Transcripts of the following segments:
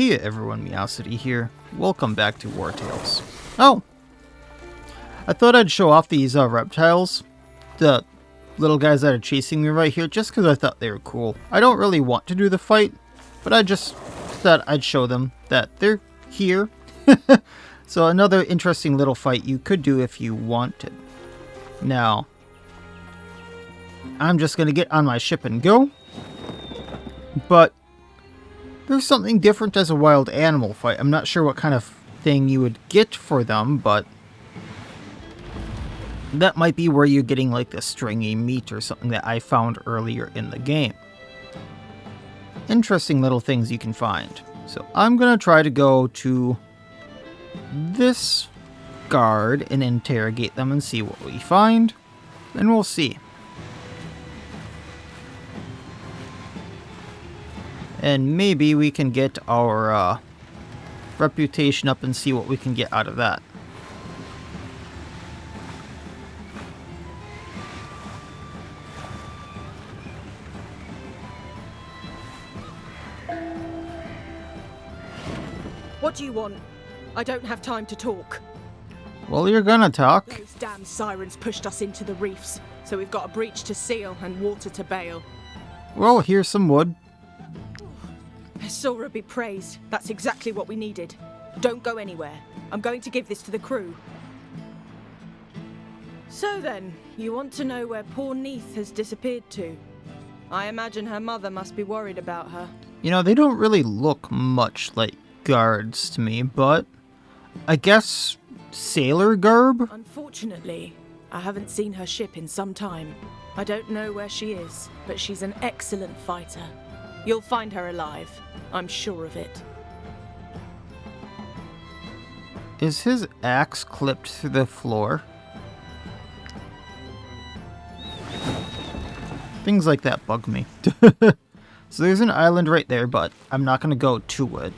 Hey everyone, Miacidae here. Welcome back to Wartales. Oh! I thought I'd show off these reptiles. The little guys that are chasing me right here, just because I thought they were cool. I don't really want to do the fight, but I just thought I'd show them that they're here. So another interesting little fight you could do if you wanted. Now, I'm just going to get on my ship and go. But there's something different as a wild animal fight. I'm not sure what kind of thing you would get for them, but that might be where you're getting like the stringy meat or something that I found earlier in the game. Interesting little things you can find. So I'm going to try to go to this guard and interrogate them and see what we find. And we'll see. And maybe we can get our reputation up and see what we can get out of that. What do you want? I don't have time to talk. Well, you're gonna talk. Those damn sirens pushed us into the reefs, so we've got a breach to seal and water to bail. Well, here's some wood. Sora be praised. That's exactly what we needed. Don't go anywhere. I'm going to give this to the crew. So then, you want to know where poor Neith has disappeared to? I imagine her mother must be worried about her. You know, they don't really look much like guards to me, but I guess sailor garb? Unfortunately, I haven't seen her ship in some time. I don't know where she is, but she's an excellent fighter. You'll find her alive. I'm sure of it. Is his axe clipped through the floor? Things like that bug me. So there's an island right there, but I'm not going to go to it.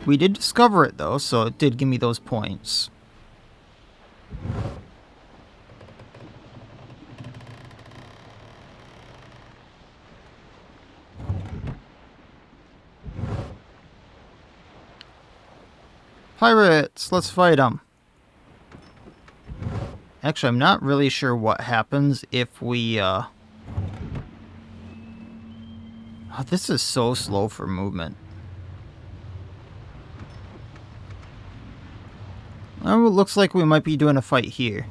We did discover it though, so it did give me those points. Pirates! Let's fight them! Actually, I'm not really sure what happens if we, Oh, this is so slow for movement. Oh, it looks like we might be doing a fight here.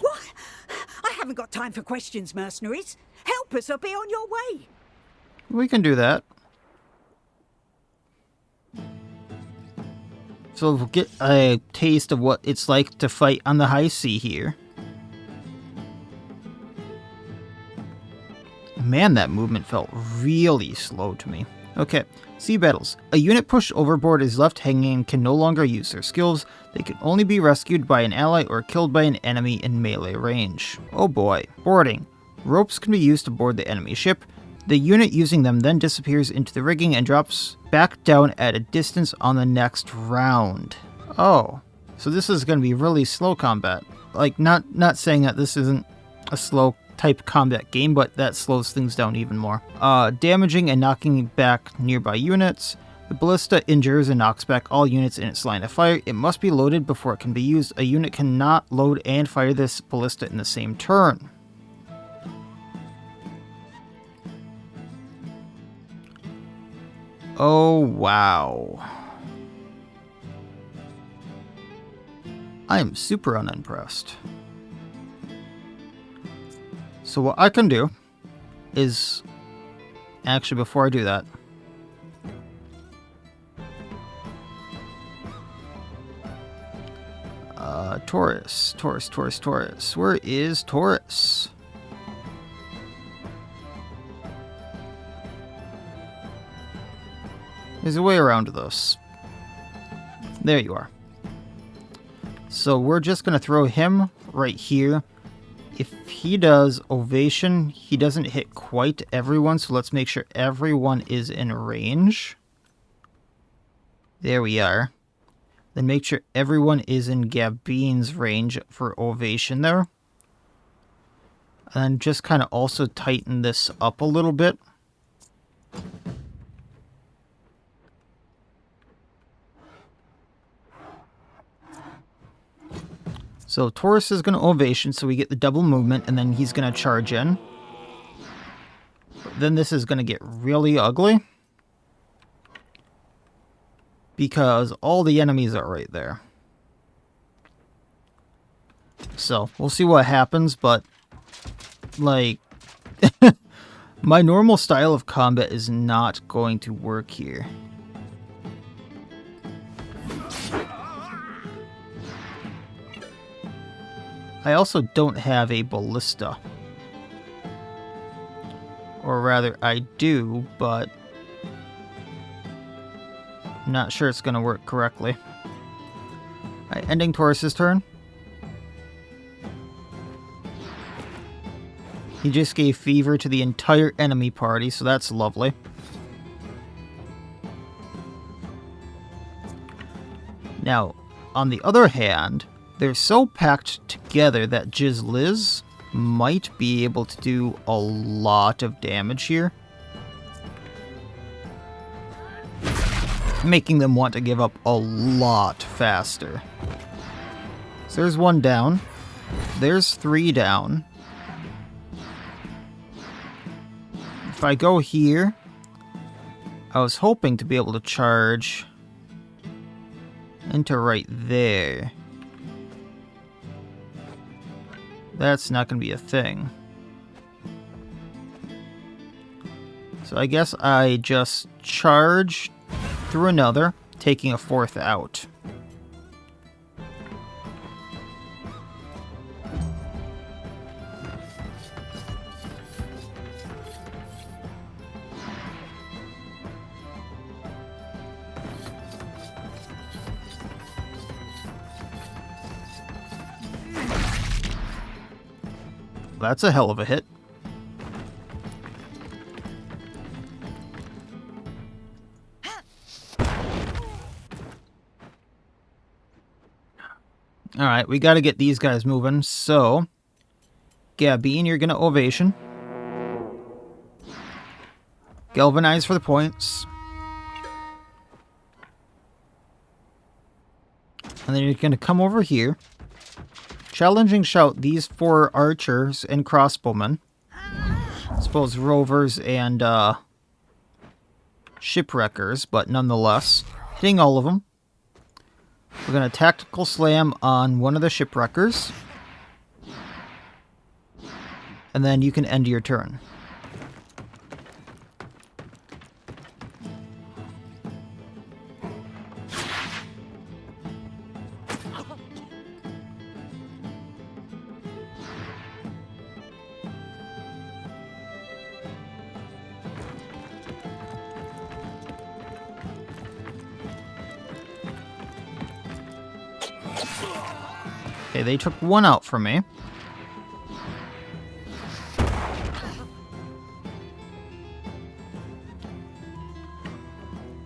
What? I haven't got time for questions, mercenaries. Help us or be on your way. We can do that. So we'll get a taste of what it's like to fight on the high sea here. Man, that movement felt really slow to me. Okay, sea battles. A unit pushed overboard is left hanging and can no longer use their skills. They can only be rescued by an ally or killed by an enemy in melee range. Oh boy. Boarding. Ropes can be used to board the enemy ship. The unit using them then disappears into the rigging and drops back down at a distance on the next round. Oh, so this is going to be really slow combat. Like, not saying that this isn't a slow type combat game, but that slows things down even more. Damaging and knocking back nearby units. The ballista injures and knocks back all units in its line of fire. It must be loaded before it can be used. A unit cannot load and fire this ballista in the same turn. Oh, wow. I'm super unimpressed. So what I can do is... Actually, before I do that... Taurus. Where is Taurus? There's a way around this. There you are. So we're just going to throw him right here. If he does Ovation, he doesn't hit quite everyone, so let's make sure everyone is in range. There we are. Then make sure everyone is in Gabine's range for Ovation there. And just kind of also tighten this up a little bit. So Taurus is going to ovation, so we get the double movement, and then he's going to charge in. But then this is going to get really ugly. Because all the enemies are right there. So, we'll see what happens, but... like... my normal style of combat is not going to work here. I also don't have a ballista. Or rather, I do, but... I'm not sure it's going to work correctly. Alright, ending Taurus's turn. He just gave fever to the entire enemy party, so that's lovely. Now, on the other hand, they're so packed together that Jizz Liz might be able to do a lot of damage here. Making them want to give up a lot faster. So there's one down. There's 3 down. If I go here, I was hoping to be able to charge into right there. That's not going to be a thing. So I guess I just charge through another, taking a 4th out. That's a hell of a hit. Alright, we gotta get these guys moving, so... Gabine, you're gonna ovation. Galvanize for the points. And then you're gonna come over here. Challenging shout these 4 archers and crossbowmen. I suppose rovers and shipwreckers, but nonetheless. Hitting all of them. We're going to tactical slam on one of the shipwreckers. And then you can end your turn. Okay, they took 1 out from me.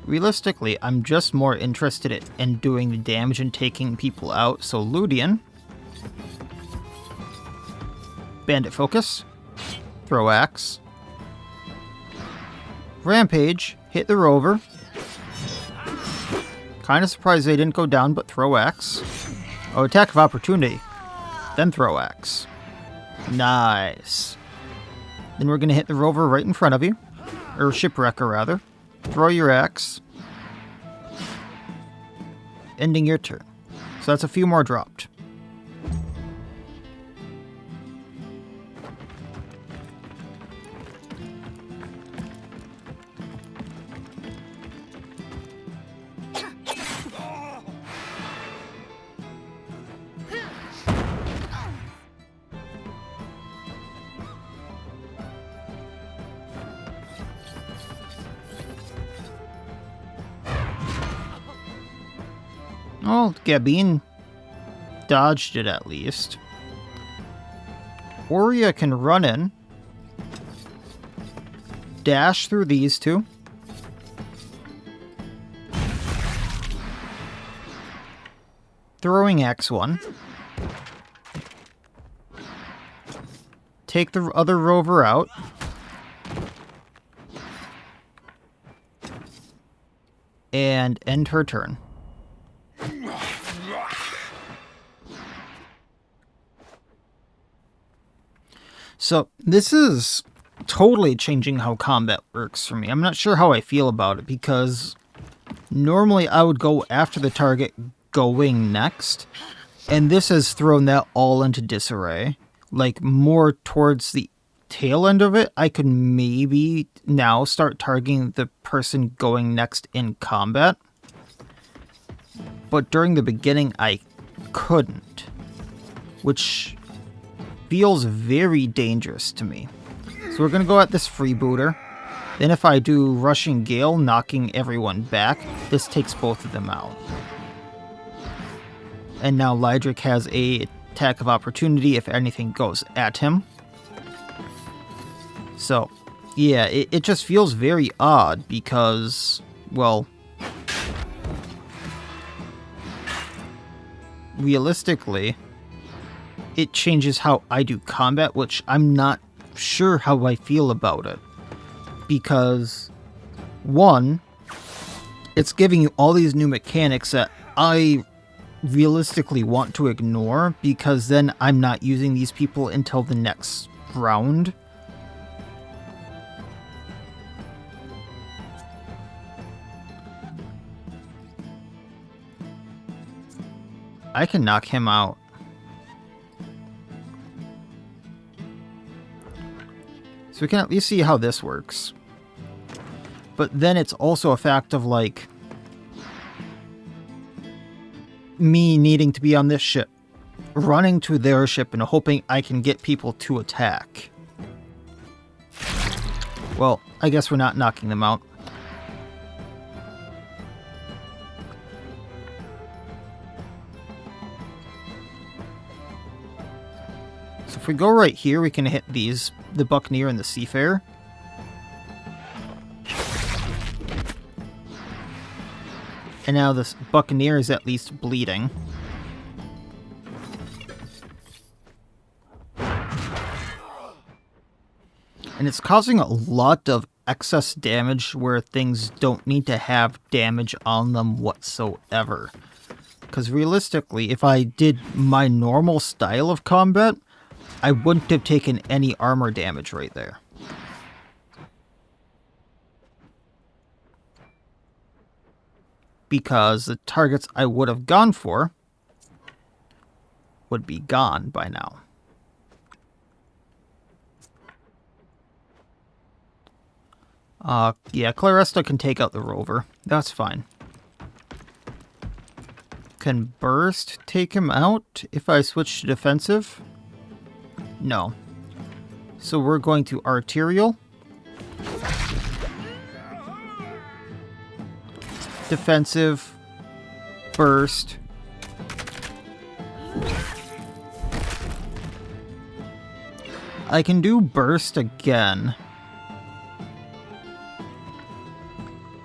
Realistically, I'm just more interested in doing the damage and taking people out, so Ludian. Bandit focus. Throw axe. Rampage. Hit the rover. Kinda surprised they didn't go down, but throw axe. Oh, attack of opportunity. Then throw axe. Nice. Then we're going to hit the rover right in front of you. Or shipwrecker, rather. Throw your axe. Ending your turn. So that's a few more dropped. Oh, Gabine dodged it at least. Oria can run in. Dash through these 2. Throwing axe 1. Take the other rover out. And end her turn. So this is totally changing how combat works for me. I'm not sure how I feel about it because normally I would go after the target going next, and this has thrown that all into disarray. Like, more towards the tail end of it, I could maybe now start targeting the person going next in combat. But during the beginning, I couldn't, which feels very dangerous to me. So we're going to go at this freebooter. Then if I do Rushing Gale, knocking everyone back, this takes both of them out. And now Lydric has a attack of opportunity if anything goes at him. So, yeah, it just feels very odd because, well, realistically, it changes how I do combat, which I'm not sure how I feel about it. Because, one, it's giving you all these new mechanics that I realistically want to ignore, because then I'm not using these people until the next round. I can knock him out. So we can at least see how this works. But then it's also a fact of, like, me needing to be on this ship, running to their ship and hoping I can get people to attack. Well, I guess we're not knocking them out. So if we go right here, we can hit these, the Buccaneer and the Seafarer. And now this Buccaneer is at least bleeding. And it's causing a lot of excess damage where things don't need to have damage on them whatsoever. Because realistically, if I did my normal style of combat, I wouldn't have taken any armor damage right there. Because the targets I would have gone for would be gone by now. Yeah, Claresta can take out the rover. That's fine. Can Burst take him out if I switch to defensive? No. So we're going to Arterial. Defensive. Burst. I can do Burst again.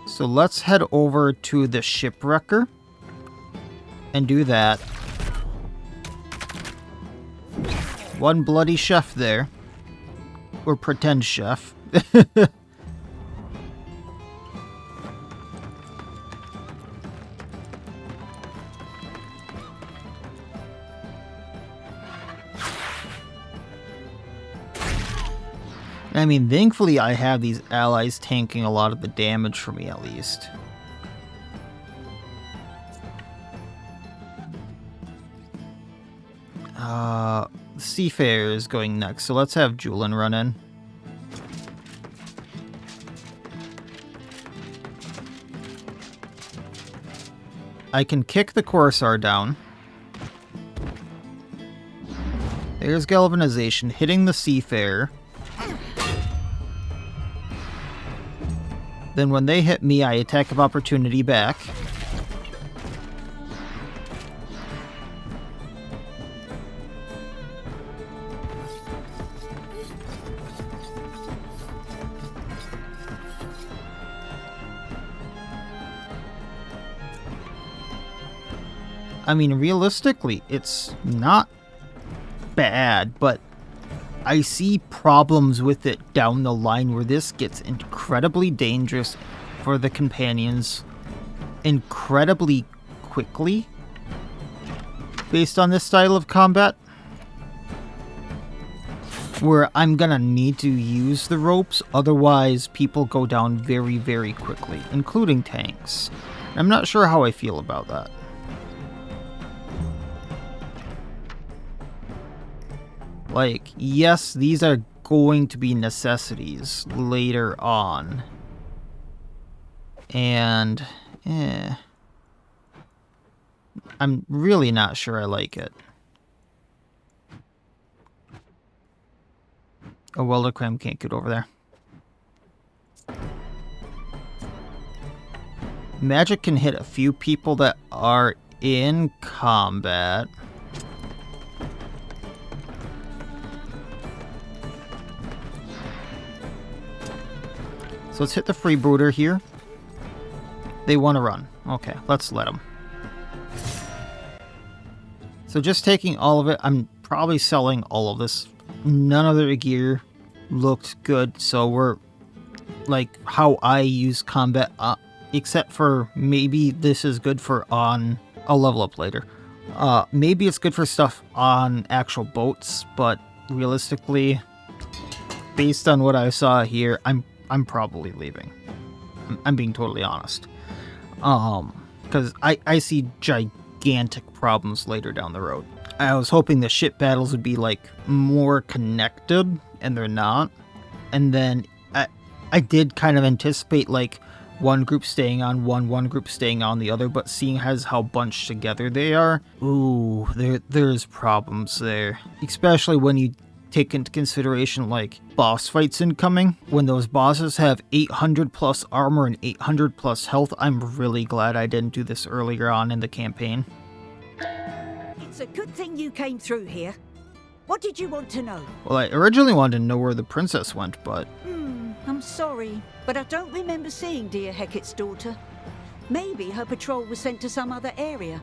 So let's head over to the Shipwrecker and do that. One bloody chef there. Or pretend chef. I mean, thankfully I have these allies tanking a lot of the damage for me, at least. Seafarer is going next, so let's have Julian run in. I can kick the Corsair down. There's Galvanization hitting the Seafarer. Then when they hit me, I attack of opportunity back. I mean, realistically, it's not bad, but I see problems with it down the line where this gets incredibly dangerous for the companions incredibly quickly based on this style of combat. where I'm gonna need to use the ropes, otherwise people go down very, very quickly, including tanks. I'm not sure how I feel about that. Like, yes, these are going to be necessities later on. And, I'm really not sure I like it. Oh, welder cram can't get over there. Magic can hit a few people that are in combat. So let's hit the freebooter here. They want to run. Okay, let's let them. So just taking all of it, I'm probably selling all of this. None of the gear looked good, so we're like how I use combat, except for maybe this is good for on. I'll level up later. Maybe it's good for stuff on actual boats, but realistically, based on what I saw here, I'm probably leaving. I'm being totally honest. Because I see gigantic problems later down the road. I was hoping the ship battles would be like more connected, and they're not. And then I did kind of anticipate like one group staying on one group staying on the other, but seeing as how bunched together they are, ooh, there's problems there. Especially when you take into consideration like boss fights incoming. When those bosses have 800 plus armor and 800 plus health, I'm really glad I didn't do this earlier on in the campaign. It's a good thing you came through here. What did you want to know? Well, I originally wanted to know where the princess went, but... I'm sorry, but I don't remember seeing dear Hecate's daughter. Maybe her patrol was sent to some other area.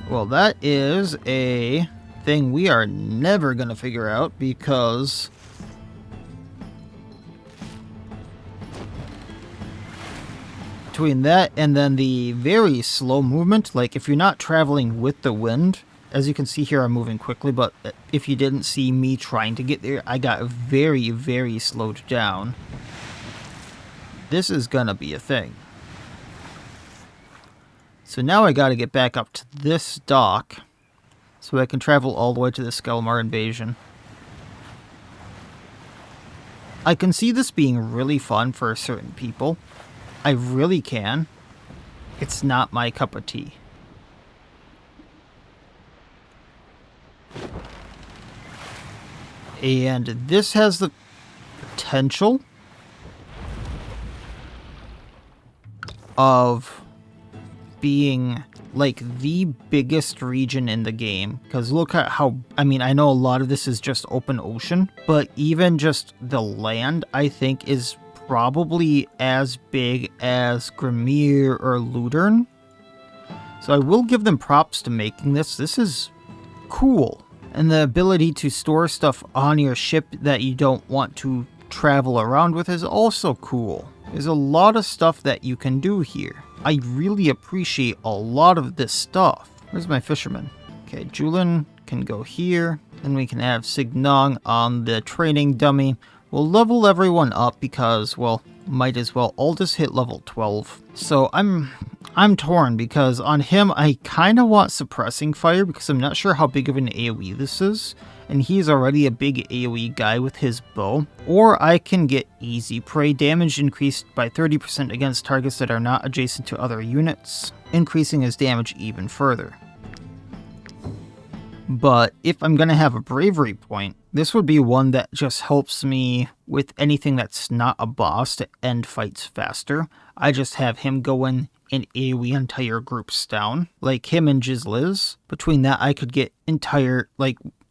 Well, that is a thing we are never going to figure out, because between that and then the very slow movement, like if you're not traveling with the wind, as you can see here, I'm moving quickly, but if you didn't see me trying to get there, I got very, very slowed down. This is gonna be a thing. So now I gotta get back up to this dock so I can travel all the way to the Skellmar invasion. I can see this being really fun for certain people. I really can. It's not my cup of tea. And this has the potential of being like the biggest region in the game, because look at how, I mean, I know a lot of this is just open ocean, but even just the land, I think, is probably as big as Grimir or Ludern. So I will give them props to making this. This is cool. And the ability to store stuff on your ship that you don't want to travel around with is also cool. There's a lot of stuff that you can do here. I really appreciate a lot of this stuff. Where's my fisherman? Okay, Julin can go here. Then we can have Signong on the training dummy. We'll level everyone up because, well, might as well. I'll just hit level 12. So I'm torn because on him I kind of want suppressing fire because I'm not sure how big of an AoE this is. And he's already a big AoE guy with his bow. Or I can get easy prey, damage increased by 30% against targets that are not adjacent to other units, increasing his damage even further. But if I'm going to have a bravery point, this would be one that just helps me with anything that's not a boss to end fights faster. I just have him go in and AoE entire groups down, like him and Jizliz. Between that, I could get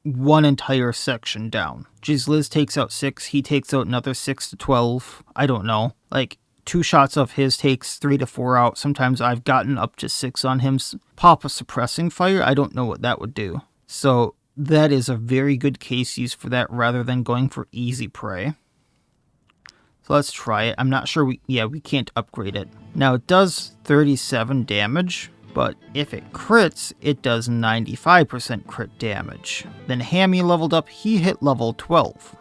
one entire section down. Jizliz takes out 6, he takes out another 6 to 12. I don't know. Like, 2 shots of his takes 3 to 4 out. Sometimes I've gotten up to 6 on him. Pop a suppressing fire, I don't know what that would do. So that is a very good case use for that rather than going for easy prey. So let's try it. I'm not sure we can't upgrade it. Now it does 37 damage, but if it crits, it does 95% crit damage. Then Hammy leveled up, he hit level 12,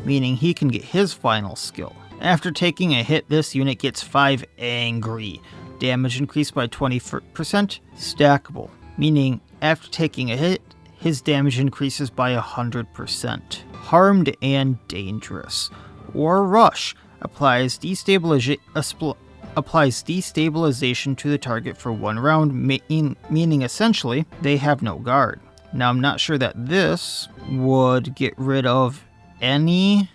meaning he can get his final skill. After taking a hit, this unit gets 5 angry. Damage increased by 20%, stackable, meaning after taking a hit, his damage increases by 100%. Harmed and dangerous. War Rush applies destabilization to the target for 1 round, meaning essentially they have no guard. Now I'm not sure that this would get rid of any,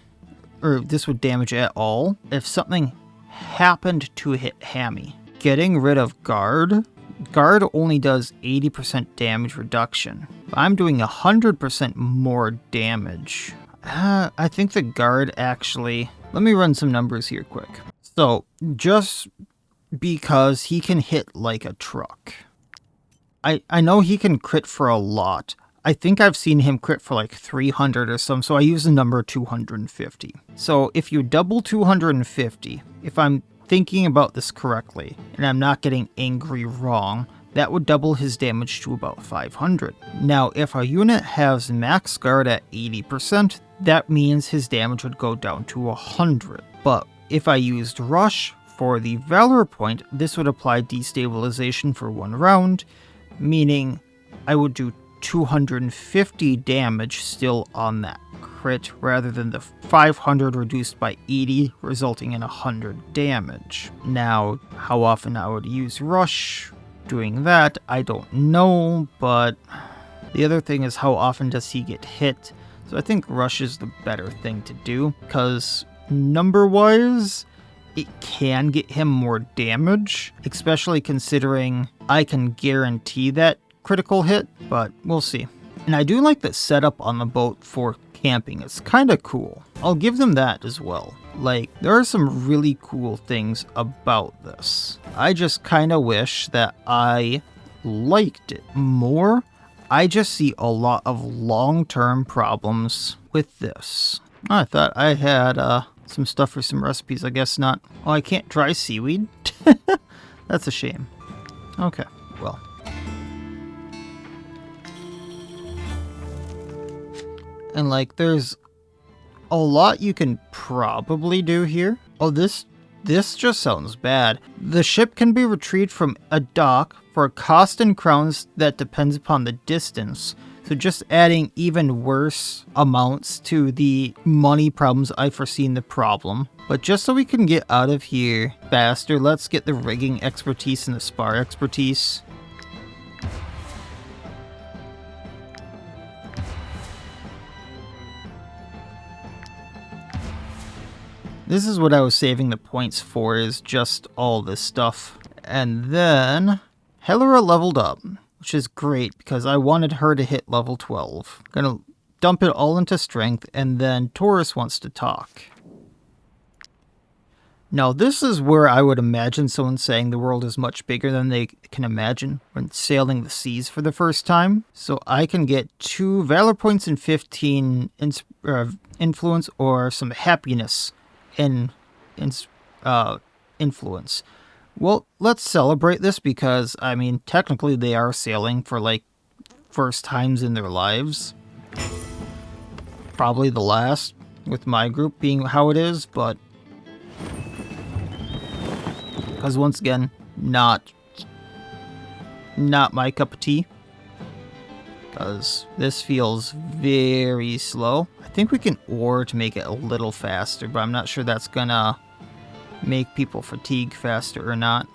or this would damage at all if something happened to hit Hammy. Getting rid of guard only does 80% damage reduction. I'm doing 100% more damage. I think the guard actually... Let me run some numbers here quick. So, just because he can hit like a truck. I know he can crit for a lot. I think I've seen him crit for like 300 or some, so I use the number 250. So if you double 250, if I'm thinking about this correctly, and I'm not getting angry wrong, that would double his damage to about 500. Now, if a unit has max guard at 80%, that means his damage would go down to 100. But if I used Rush for the Valor point, this would apply destabilization for 1 round, meaning I would do 250 damage still on that crit, rather than the 500 reduced by 80, resulting in 100 damage. Now, how often I would use Rush doing that, I don't know, but the other thing is how often does he get hit. So I think Rush is the better thing to do, because number-wise, it can get him more damage, especially considering I can guarantee that critical hit, but we'll see. And I do like the setup on the boat for camping. It's kind of cool. I'll give them that as well. Like, there are some really cool things about this. I just kind of wish that I liked it more. I just see a lot of long-term problems with this. I thought I had some stuff for some recipes. I guess not. Oh, I can't dry seaweed? That's a shame. Okay, well. And like, there's a lot you can probably do here. Oh, this just sounds bad. The ship can be retrieved from a dock for a cost in crowns that depends upon the distance. So just adding even worse amounts to the money problems I foresee in the problem. But just so we can get out of here faster, let's get the rigging expertise and the spar expertise. This is what I was saving the points for, is just all this stuff. And then Helera leveled up, which is great because I wanted her to hit level 12. Gonna dump it all into strength, and then Taurus wants to talk. Now this is where I would imagine someone saying the world is much bigger than they can imagine when sailing the seas for the first time. So I can get 2 Valor points and 15 influence or some happiness influence. Well, let's celebrate this because, I mean, technically they are sailing for, like, first times in their lives. Probably the last, with my group being how it is, but... because, once again, not my cup of tea. Because this feels very slow. I think we can oar to make it a little faster, but I'm not sure that's gonna make people fatigue faster or not.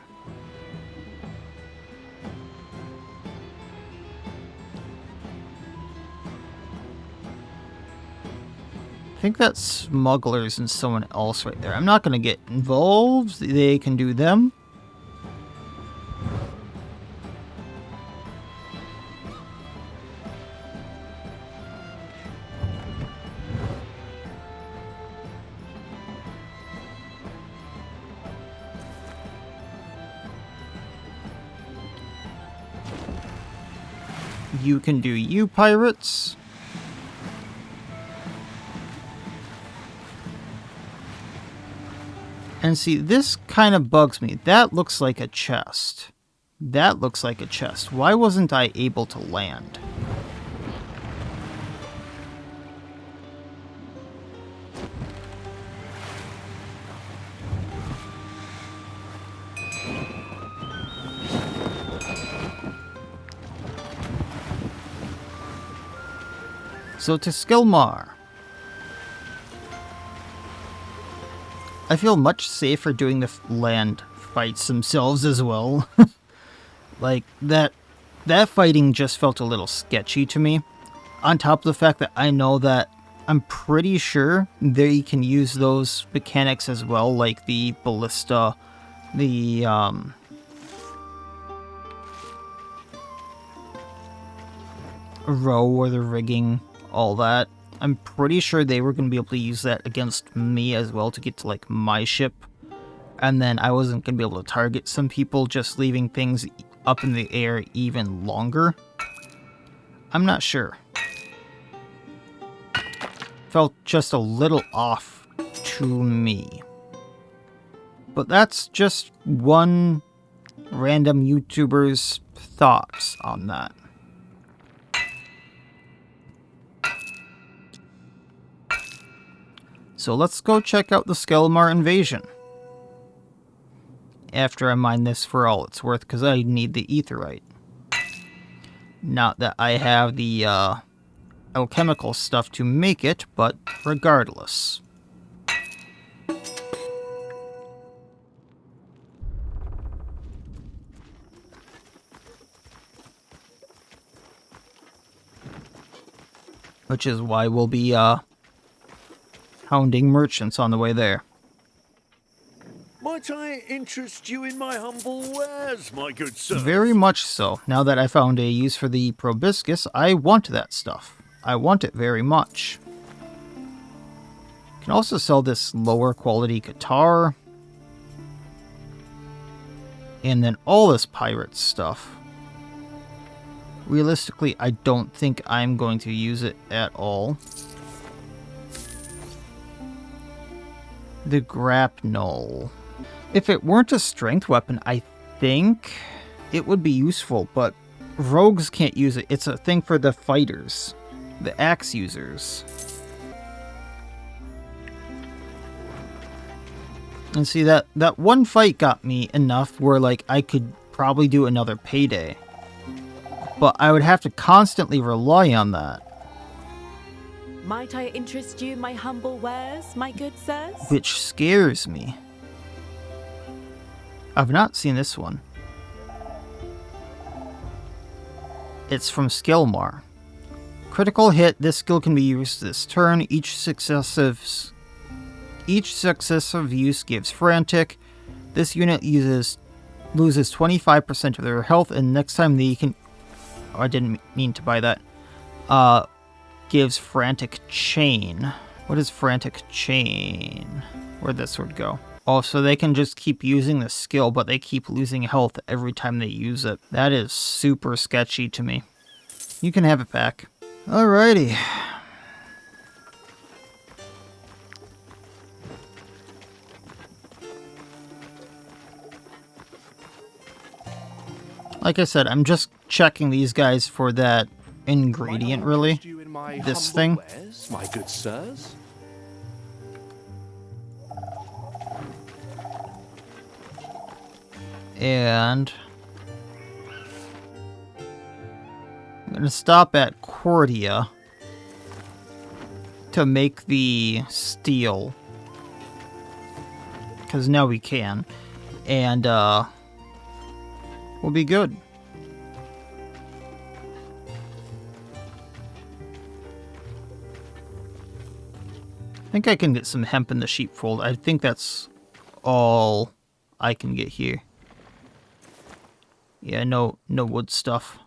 I think that's smugglers and someone else right there. I'm not gonna get involved. They can do them. You can do you, pirates. And see, this kind of bugs me. That looks like a chest. That looks like a chest. Why wasn't I able to land? So to Skellmar. I feel much safer doing the land fights themselves as well. Like, that fighting just felt a little sketchy to me. On top of the fact that I know that I'm pretty sure they can use those mechanics as well, like the ballista, the, row or the rigging, all that. I'm pretty sure they were going to be able to use that against me as well to get to, like, my ship. And then I wasn't going to be able to target some people, just leaving things up in the air even longer. I'm not sure. Felt just a little off to me. But that's just one random YouTuber's thoughts on that. So let's go check out the Skellmar invasion. After I mine this for all it's worth, because I need the etherite. Not that I have the alchemical stuff to make it, but regardless. Which is why we'll be hounding merchants on the way there. Might I interest you in my humble wares, my good sir? Very much so. Now that I found a use for the proboscis, I want that stuff. I want it very much. Can also sell this lower quality guitar. And then all this pirate stuff. Realistically, I don't think I'm going to use it at all. The grapnel. If it weren't a strength weapon, I think it would be useful, but rogues can't use it. It's a thing for the fighters, the axe users. And see, that one fight got me enough where, like, I could probably do another payday. But I would have to constantly rely on that. Might I interest you in my humble wares, my good sirs? Which scares me. I've not seen this one. It's from Skellmar. Critical hit. This skill can be used this turn. Each successive use gives frantic. This unit loses 25% of their health, and next time they can... Oh, I didn't mean to buy that. Gives frantic chain. What is frantic chain? Where'd this word go? Oh, so they can just keep using the skill, but they keep losing health every time they use it. That is super sketchy to me. You can have it back. Alrighty. Like I said, I'm just checking these guys for that ingredient, really. This thing. Wares, my good sirs? And I'm going to stop at Cordia to make the steel. Because now we can. And we'll be good. I think I can get some hemp in the sheepfold. I think that's all I can get here. Yeah, no wood stuff.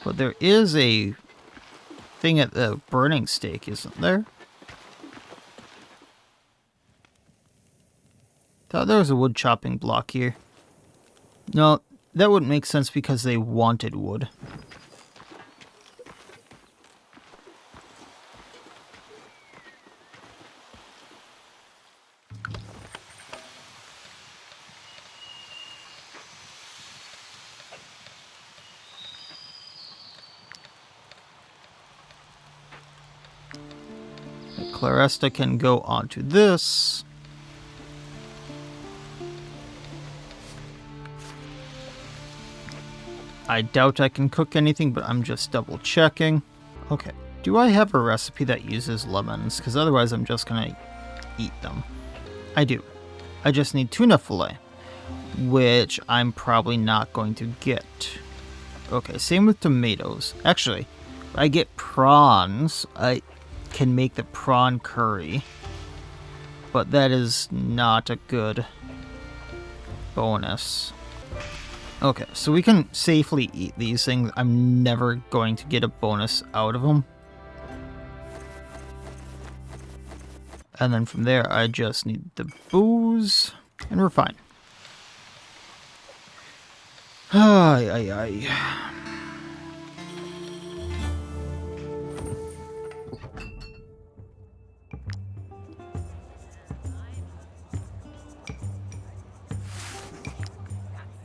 But there is a thing at the burning stake, isn't there? Thought there was a wood chopping block here. No, that wouldn't make sense because they wanted wood. Claresta can go onto this. I doubt I can cook anything, but I'm just double checking. Okay, do I have a recipe that uses lemons? Because otherwise I'm just gonna eat them. I do. I just need tuna fillet, which I'm probably not going to get. Okay, same with tomatoes. Actually, if I get prawns, I can make the prawn curry, but that is not a good bonus. Okay, so we can safely eat these things. I'm never going to get a bonus out of them. And then from there, I just need the booze, and we're fine. Ay, ay, ay.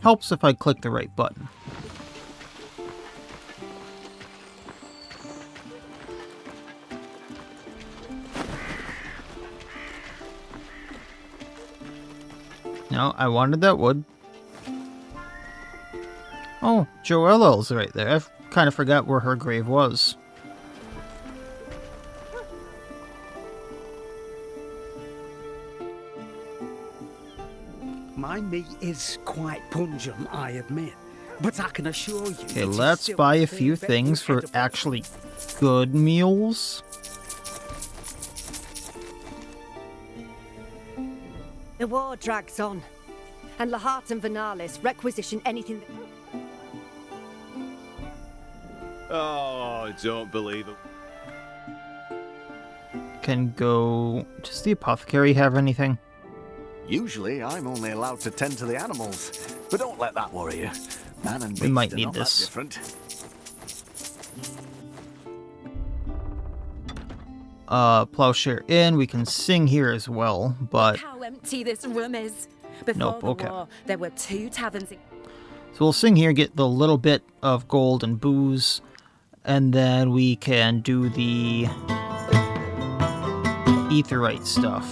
Helps if I click the right button. No, I wanted that wood. Oh, Joella's right there. I kind of forgot where her grave was. My meat is quite pungent, I admit, but I can assure you... Okay, let's buy a few things for actually good meals. The war drags on, and Lahat and Vernalis requisition anything that... Oh, I don't believe it. Can go... Does the apothecary have anything? Usually, I'm only allowed to tend to the animals, but don't let that worry you. Man and beast We might are need not this. that different. Plowshare Inn. We can sing here as well, but... How empty this room is. Before Nope, the okay. war, there were 2 taverns in... So we'll sing here, get the little bit of gold and booze, and then we can do the etherite stuff.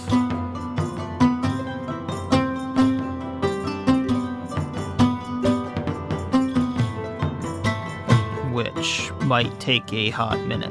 Which might take a hot minute.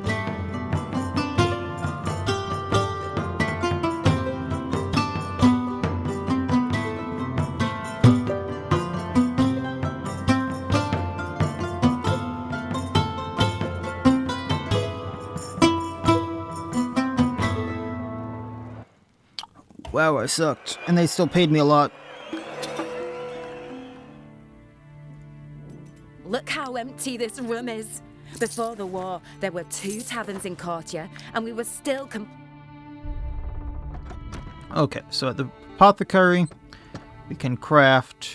Wow, I sucked. And they still paid me a lot. Look how empty this room is. Before the war, there were 2 taverns in Courtier, and we were still Okay, so at the apothecary, we can craft...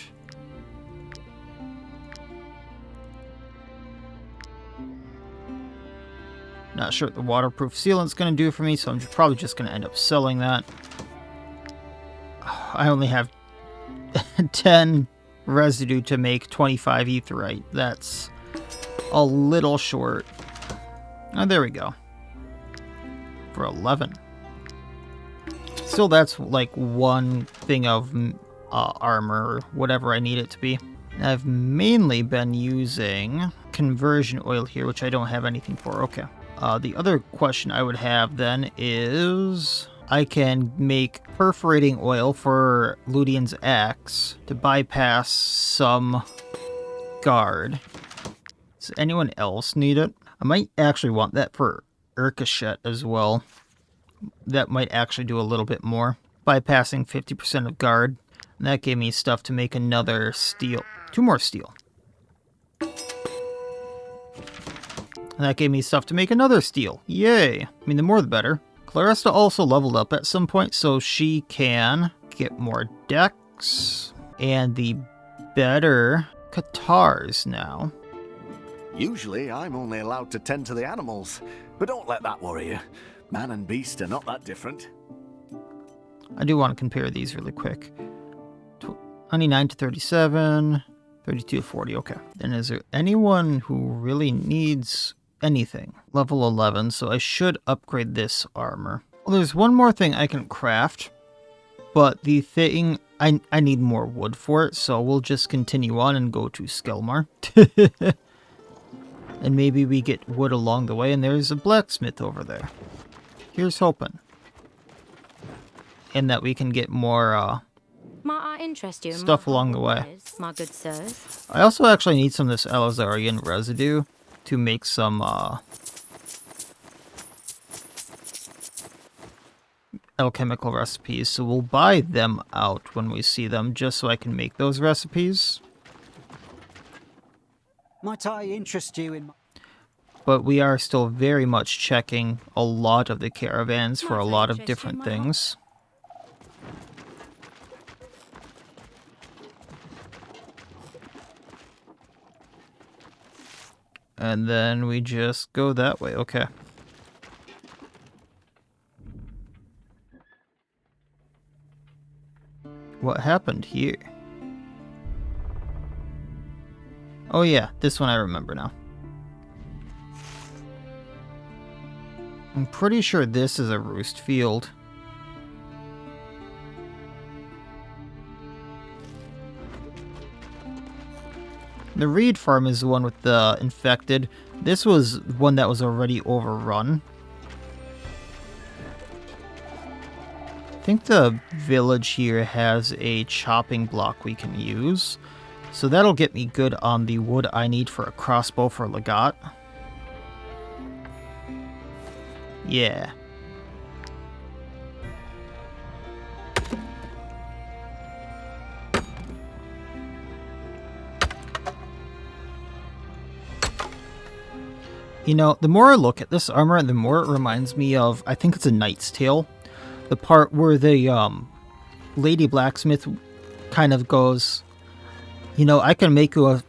Not sure what the waterproof sealant's going to do for me, so I'm probably just going to end up selling that. I only have 10 residue to make 25 etherite. That's a little short. Oh, there we go. For 11. Still, that's like one thing of armor, or whatever I need it to be. I've mainly been using conversion oil here, which I don't have anything for. Okay. The other question I would have then is... I can make perforating oil for Ludian's axe to bypass some guard. Does anyone else need it? I might actually want that for Urkashet as well. That might actually do a little bit more. Bypassing 50% of guard. And that gave me stuff to make another steel. 2 more steel. And that gave me stuff to make another steel. Yay! I mean, the more the better. Claresta also leveled up at some point, so she can get more dex and the better Katars now. Usually, I'm only allowed to tend to the animals, but don't let that worry you. Man and beast are not that different. I do want to compare these really quick. 29 to 37, 32 to 40, okay. Then is there anyone who really needs anything? Level 11, so I should upgrade this armor. Well, there's one more thing I can craft, but the thing, I need more wood for it, so we'll just continue on and go to Skellmar. And maybe we get wood along the way, and there's a blacksmith over there. Here's hoping. And that we can get more, Might I interest you in stuff my along the way. wares, my good sirs? I also actually need some of this Alizarian residue to make some, alchemical recipes, so we'll buy them out when we see them, just so I can make those recipes. Might I interest you in... But we are still very much checking a lot of the caravans for a lot of different things. And then we just go that way, okay. What happened here? Oh yeah, this one I remember now. I'm pretty sure this is a roost field. The reed farm is the one with the infected. This was one that was already overrun. I think the village here has a chopping block we can use. So that'll get me good on the wood I need for a crossbow for Legat. Yeah. You know, the more I look at this armor, the more it reminds me of, I think it's a Knight's Tale. The part where the lady blacksmith kind of goes, you know, I can make you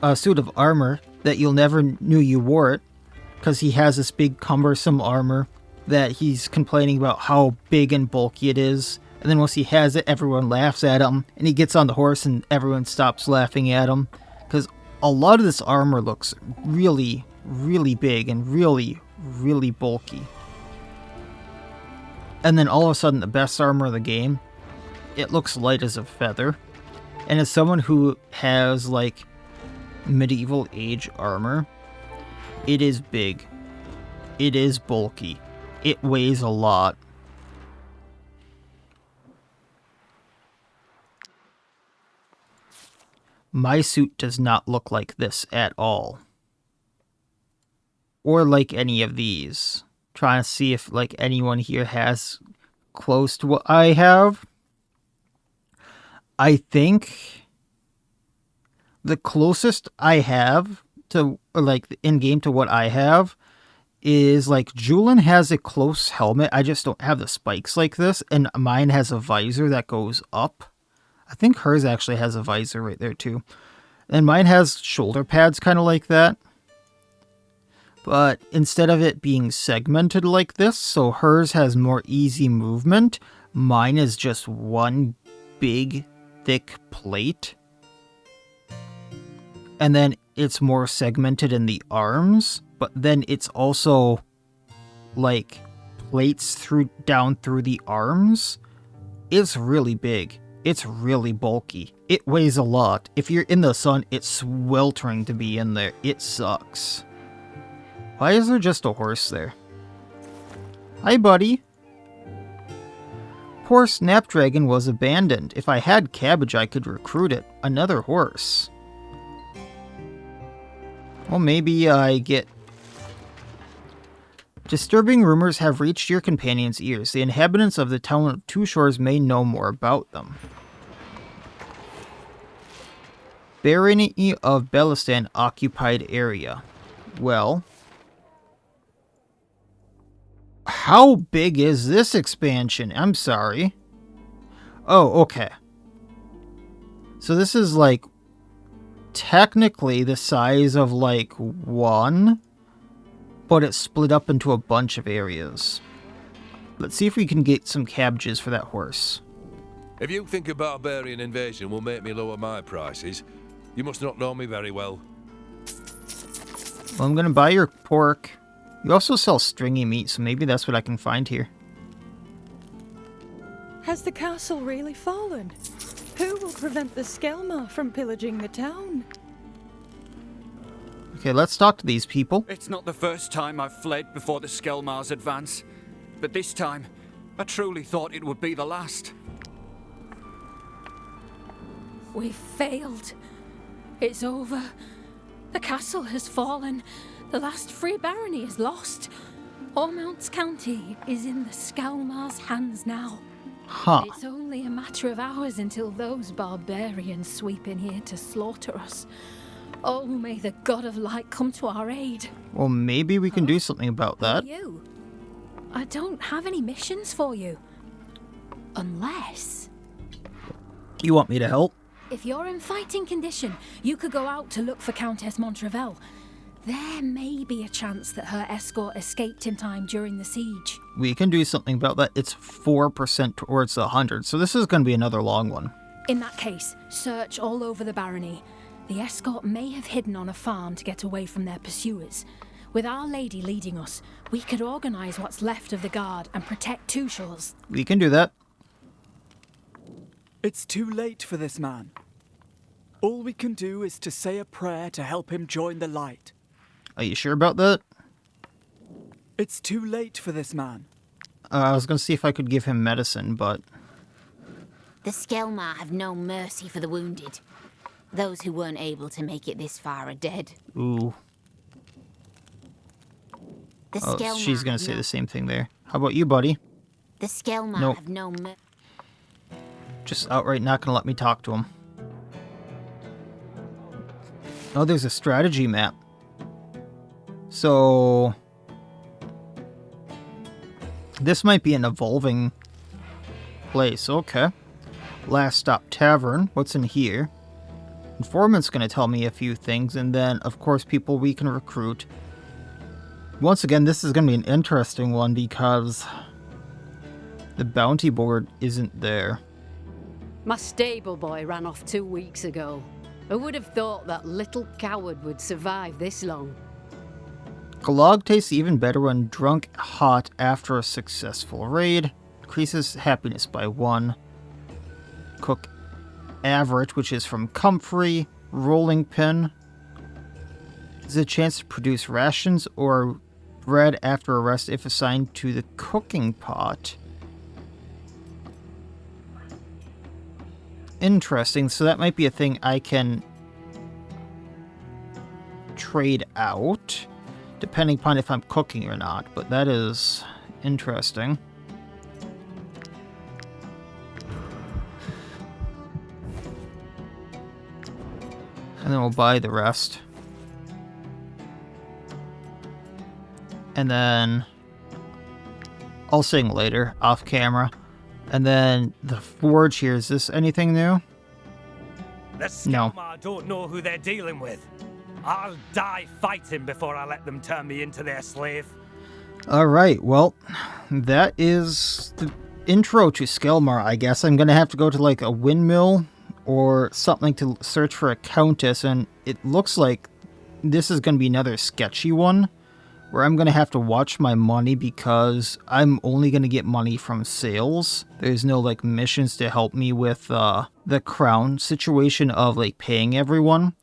a suit of armor that you'll never knew you wore it, because he has this big cumbersome armor that he's complaining about how big and bulky it is. And then once he has it, everyone laughs at him, and he gets on the horse and everyone stops laughing at him, because a lot of this armor looks really, really big and really, really bulky. And then all of a sudden, the best armor of the game, it looks light as a feather. And as someone who has, like, medieval age armor, it is big. It is bulky. It weighs a lot. My suit does not look like this at all. Or like any of these. Trying to see if, like, anyone here has close to what I have. I think the closest I have to, like, in-game to what I have is, like, Julian has a close helmet. I just don't have the spikes like this. And mine has a visor that goes up. I think hers actually has a visor right there, too. And mine has shoulder pads kind of like that. But instead of it being segmented like this, so hers has more easy movement, mine is just one big, thick plate. And then it's more segmented in the arms, but then it's also, like, plates down through the arms. It's really big. It's really bulky. It weighs a lot. If you're in the sun, it's sweltering to be in there. It sucks. Why is there just a horse there? Hi, buddy. Poor Snapdragon was abandoned. If I had cabbage, I could recruit it. Another horse. Well, maybe I get... Disturbing rumors have reached your companion's ears. The inhabitants of the town of Two Shores may know more about them. Barony of Bellistan occupied area. Well... How big is this expansion? I'm sorry. Oh, okay. So this is, like, technically the size of, like, one, but it's split up into a bunch of areas. Let's see if we can get some cabbages for that horse. If you think a barbarian invasion will make me lower my prices, you must not know me very well. Well, I'm gonna buy your pork. You also sell stringy meat, so maybe that's what I can find here. Has the castle really fallen? Who will prevent the Skellmar from pillaging the town? Okay, let's talk to these people. It's not the first time I've fled before the Skellmar's advance, but this time, I truly thought it would be the last. We've failed. It's over. The castle has fallen. The last free barony is lost. Ormance County is in the Skellmar's hands now. Huh. It's only a matter of hours until those barbarians sweep in here to slaughter us. Oh, may the God of Light come to our aid. Well, maybe we can do something about that. You? I don't have any missions for you. Unless... You want me to help? If you're in fighting condition, you could go out to look for Countess Montrevel. There may be a chance that her escort escaped in time during the siege. We can do something about that. It's 4% towards 100, so this is going to be another long one. In that case, search all over the barony. The escort may have hidden on a farm to get away from their pursuers. With Our Lady leading us, we could organise what's left of the guard and protect Two Shores. We can do that. It's too late for this man. All we can do is to say a prayer to help him join the light. Are you sure about that? It's too late for this man. I was going to see if I could give him medicine, but... The Skellmar have no mercy for the wounded. Those who weren't able to make it this far are dead. Ooh. Oh, she's going to say the same thing there. How about you, buddy? The Skellmar have no mercy. Just outright not going to let me talk to him. Oh, there's a strategy map. So... this might be an evolving place. Okay. Last Stop Tavern. What's in here? Informant's going to tell me a few things, and then, of course, people we can recruit. Once again, this is going to be an interesting one because the bounty board isn't there. My stable boy ran off 2 weeks ago. I would have thought that little coward would survive this long. Glog tastes even better when drunk hot after a successful raid. Increases happiness by 1. Cook average, which is from comfrey. Rolling pin. Is a chance to produce rations or bread after a rest if assigned to the cooking pot. Interesting, so that might be a thing I can trade out, depending upon if I'm cooking or not, but that is interesting. And then we'll buy the rest. And then I'll sing later, off camera. And then the forge here, is this anything new? The Skellmar don't know who they're dealing with. I'll die fighting before I let them turn me into their slave. Alright, well, that is the intro to Skellmar, I guess. I'm going to have to go to like a windmill or something to search for a countess, and it looks like this is going to be another sketchy one where I'm going to have to watch my money because I'm only going to get money from sales. There's no like missions to help me with the crown situation of like paying everyone,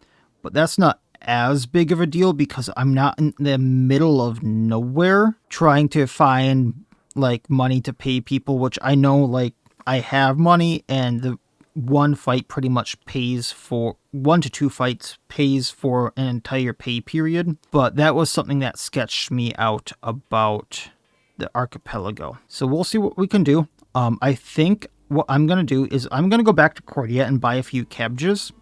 but that's not as big of a deal because I'm not in the middle of nowhere trying to find like money to pay people, which I know like I have money, and the one fight pretty much pays for 1 to 2 fights pays for an entire pay period. But that was something that sketched me out about the archipelago. So we'll see what we can do. I think what I'm going to do is I'm going to go back to Cordia and buy a few cabbages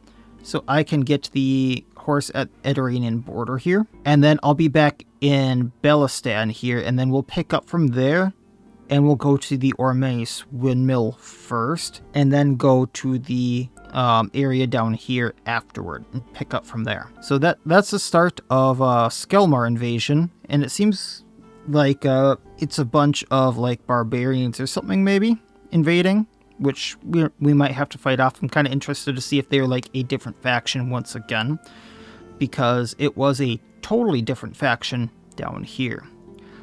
so I can get the horse at Ediranian border here. And then I'll be back in Bellistan here, and then we'll pick up from there. And we'll go to the Ormance windmill first, and then go to the area down here afterward, and pick up from there. So that's the start of Skellmar invasion, and it seems like it's a bunch of like barbarians or something maybe invading, which we might have to fight off. I'm kind of interested to see if they're like a different faction once again, because it was a totally different faction down here.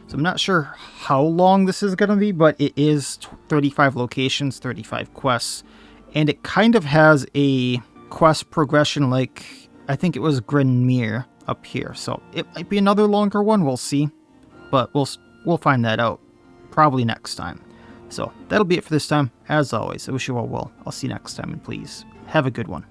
So I'm not sure how long this is going to be, but it is 35 locations, 35 quests. And it kind of has a quest progression like, I think it was Grenmere up here. So it might be another longer one, we'll see. But we'll find that out probably next time. So that'll be it for this time. As always, I wish you all well. I'll see you next time, and please have a good one.